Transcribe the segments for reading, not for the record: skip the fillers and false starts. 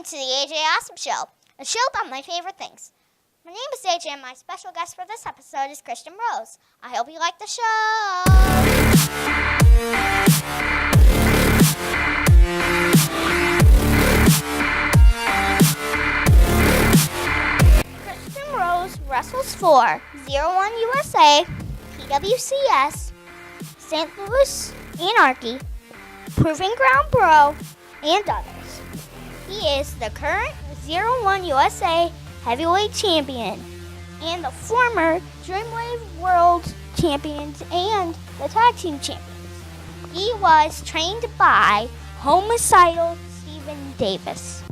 Welcome to the AJ Awesome Show, a show about my favorite things. My name is AJ and my special guest for this episode is Christian Rose. I hope you like the show. Christian Rose wrestles for 01 USA, PWCS, St. Louis Anarchy, Proving Ground Pro, and others. He is the current 01 USA Heavyweight Champion and the former Dreamwave World Champions and the Tag Team Champions. He was trained by Homicidal Stephen Davis.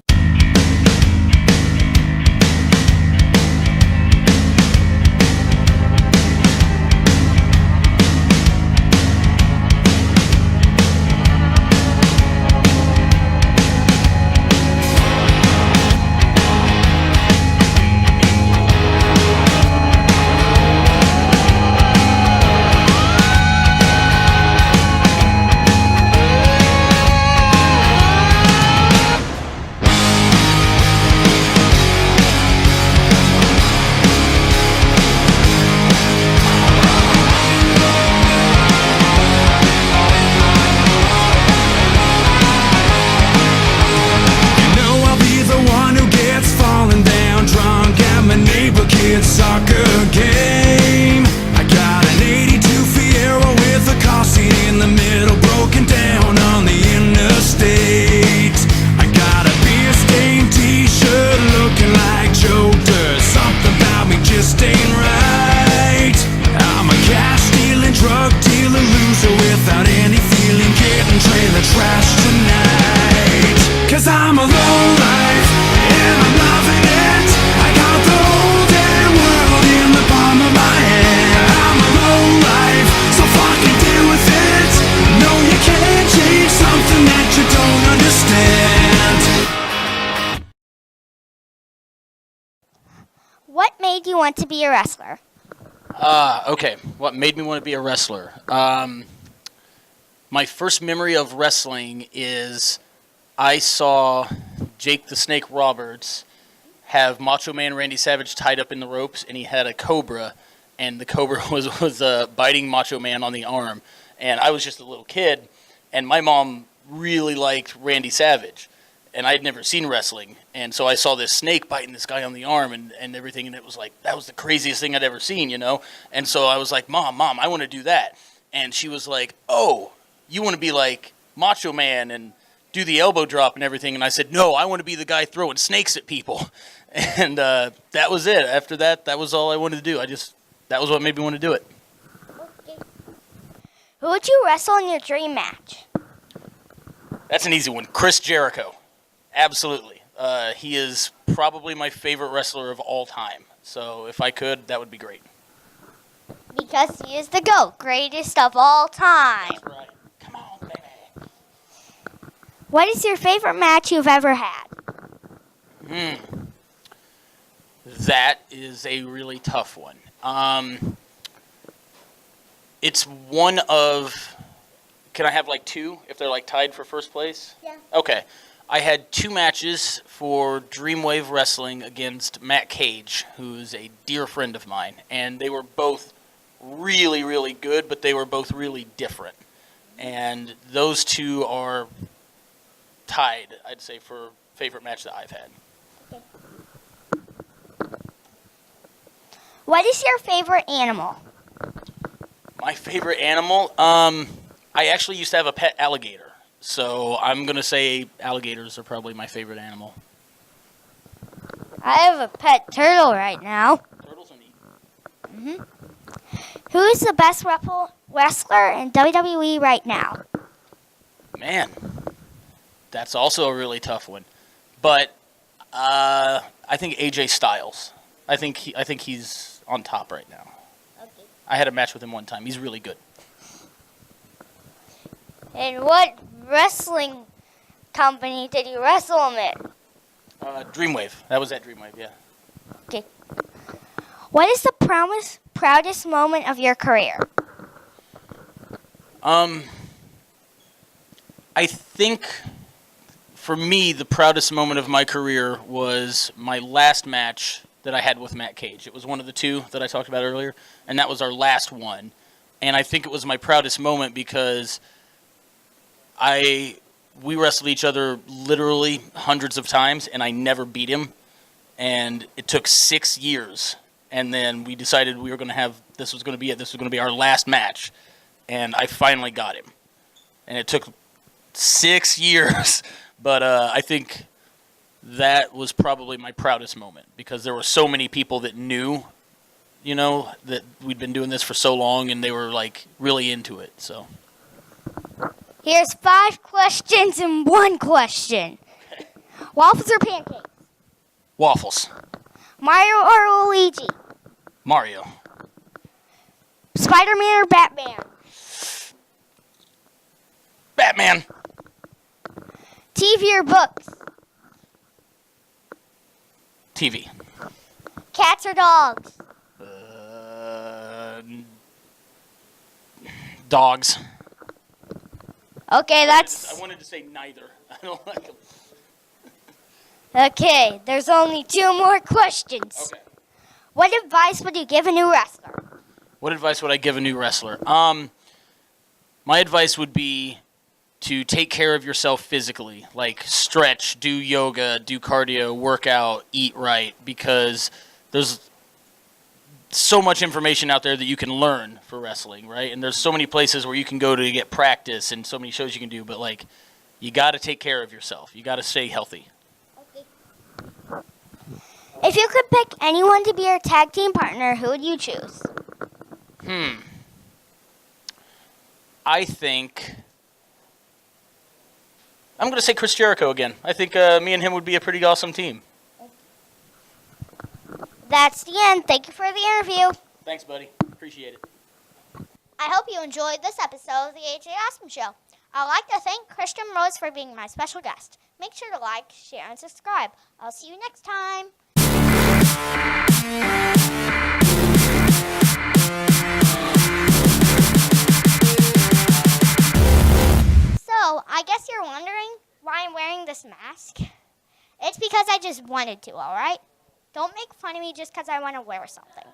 Soccer game. I got an 82 Fiero with a car seat in the middle, broken down on the interstate. I got a beer stained t-shirt looking like Joe Dirt. Something about me just ain't right. I'm a cash stealing, drug dealer, loser without any feeling, getting trailer trash tonight. Cause I'm a low life and I'm loving it. I got the whole damn world in the palm of my hand. I'm a low life, so fucking deal with it. No, you can't change something that you don't understand. What made you want to be a wrestler? Okay. What made me want to be a wrestler? My first memory of wrestling is I saw Jake the Snake Roberts have Macho Man Randy Savage tied up in the ropes, and he had a cobra, and the cobra was biting Macho Man on the arm. And I was just a little kid, and my mom really liked Randy Savage, and I'd never seen wrestling. And so I saw this snake biting this guy on the arm and everything, and it was like, that was the craziest thing I'd ever seen, you know? And so I was like, Mom, I want to do that. And she was like, oh, you want to be like Macho Man and do the elbow drop and everything? And I said, no, I want to be the guy throwing snakes at people. And that was it. After that, that was all I wanted to do. That was what made me want to do it. Okay. Who would you wrestle in your dream match? That's an easy one. Chris Jericho. Absolutely. He is probably my favorite wrestler of all time. So if I could, that would be great. Because he is the GOAT, greatest of all time. That's right. Come on, baby. What is your favorite match you've ever had? That is a really tough one. It's one of... Can I have like two if they're like tied for first place? Yeah. Okay. I had two matches for Dreamwave Wrestling against Matt Cage, who's a dear friend of mine. And they were both really, really good, but they were both really different. And those two are tied, I'd say, for favorite match that I've had. What is your favorite animal? My favorite animal? I actually used to have a pet alligator. So I'm going to say alligators are probably my favorite animal. I have a pet turtle right now. Turtles are neat. Who is the best wrestler in WWE right now? Man, that's also a really tough one. But I think AJ Styles. I think he's on top right now. Okay. I had a match with him one time. He's really good. And what wrestling company did you wrestle him in? Dreamwave. That was at Dreamwave, yeah. Okay. What is the proudest moment of your career? I think for me, the proudest moment of my career was my last match that I had with Matt Cage. It was one of the two that I talked about earlier, and that was our last one. And I think it was my proudest moment because we wrestled each other literally hundreds of times, and I never beat him. And it took 6 years, and then we decided we were going to have this was going to be it. This was going to be our last match, and I finally got him. And it took 6 years, but I think that was probably my proudest moment because there were so many people that knew, that we'd been doing this for so long, and they were like really into it. So Here's 5 questions and 1 question. Waffles or pancakes? waffles, Mario or Luigi? Mario, Spider-Man or Batman? Batman, TV or books? TV, Cats or dogs? dogs. Okay, I wanted to say neither. I don't like them. Okay, there's only 2 more questions. Okay. What advice would you give a new wrestler? What advice would I give a new wrestler? My advice would be to take care of yourself physically, like stretch, do yoga, do cardio, work out, eat right, because there's so much information out there that you can learn for wrestling, right? And there's so many places where you can go to get practice and so many shows you can do, but like you got to take care of yourself. You got to stay healthy. If you could pick anyone to be your tag team partner, who would you choose? I think I'm going to say Chris Jericho again. I think me and him would be a pretty awesome team. That's the end. Thank you for the interview. Thanks, buddy. Appreciate it. I hope you enjoyed this episode of the AJ Awesome Show. I'd like to thank Christian Rose for being my special guest. Make sure to like, share, and subscribe. I'll see you next time. So, I guess you're wondering why I'm wearing this mask. It's because I just wanted to, alright? Don't make fun of me just because I want to wear something.